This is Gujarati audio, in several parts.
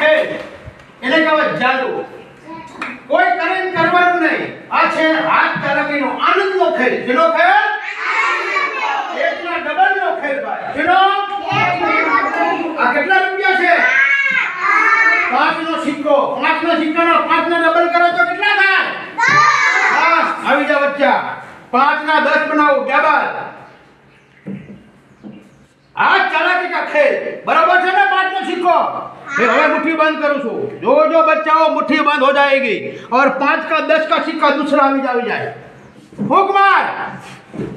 ખેલ એને કહેવાય જાદુ. કોઈ કરીને કરવાનું નહીં. આ છે હાથ ચાલાકીનો આનંદનો ખેલ. જેનો ખેલ એકના ડબલનો ખેલ ભાઈ. જેનો આ કેટલા રૂપિયા છે? 5 નો સિક્કો. 5 નો સિક્કાનો 5 ને ડબલ કરો તો કેટલા થાય? 10. આવી જા બચ્ચા. 5 ના 10 બનાવો ડબલ. आज चालाकी का खेल बराबर है ना? 5 नो सिक्को. फिर हमें मुट्ठी बंद करूँ छू. जो बच्चा हो मुट्ठी बंद हो जाएगी और 5 का 10 का सिक्का दूसरा भी जाए. फूंक मार.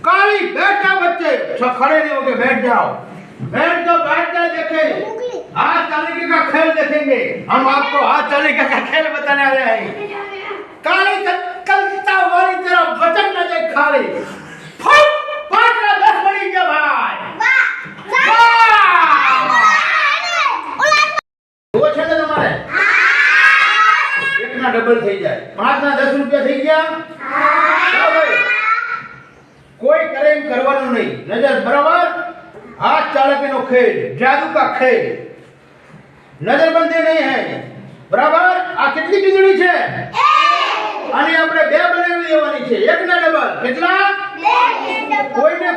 काली बैठ जाओ बच्चे. सब खड़े नहीं होगे, बैठ जाओ. बैठ जाओ देखे. हाथ चालाकी का खेल देखेंगे. हम आपको हाथ चालाकी का खेल बताने आ रहे हैं. काली चलता वाली तरफ बचन न जाए खाली. 5 का 10 बड़ी गया भाई. डबल થઈ જાય. 5 ના 10 રૂપિયા થઈ ગયા. કોઈ કરે એમ કરવાનું નહીં. નજર બરાબર. हाथ चालाकीનો ખેલ, जादू का ખેલ. नजरबंदी नहीं है. बराबर. આ કેટલી ચૂંટણી છે? અને આપણે 2 બનાવી લેવાની છે. 1 ના ડબલ. કેટલા? 2. કોઈને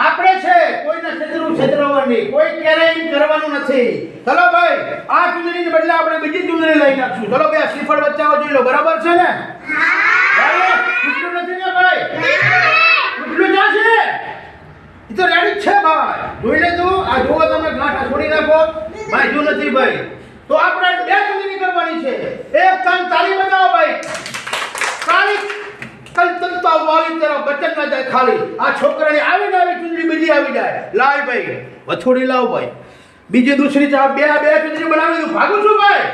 આપણે છે કોઈને છેતરવાની. કોઈ ક્યારે એમ કરવાનું નથી. ચલો ભાઈ, આ ચૂંટણીને બદલે આપણે બીજી ચૂંટણી લઈ નાખશું. ચલો ભાઈ, આ શ્રીફળ બચ્ચાઓ જોઈ લો. બરાબર છે ને? હા. કેટલું નથી ને ભાઈ? કેટલું છે? ઈ તો રેડી છે ભાઈ. જોઈ લે તું. આ જોવો તમે ગાંઠા છોડી નાખો. ભાઈ જો નથી ભાઈ. તો આપણે 2 ચૂંટણી કરવાની છે. એક કામ તાળી બજાવો ભાઈ. તાળી કલતંતા વાળી तरफ बचन ना जाए खाली. आ छोकरानी આવી ચૂંટણી બીજી આવી જાય. લાવ ભાઈ, વથોડી લાવ ભાઈ. બીજી દૂસરી ચા બે ચૂંટણી બનાવી દઉં. ભાગું છું ભાઈ.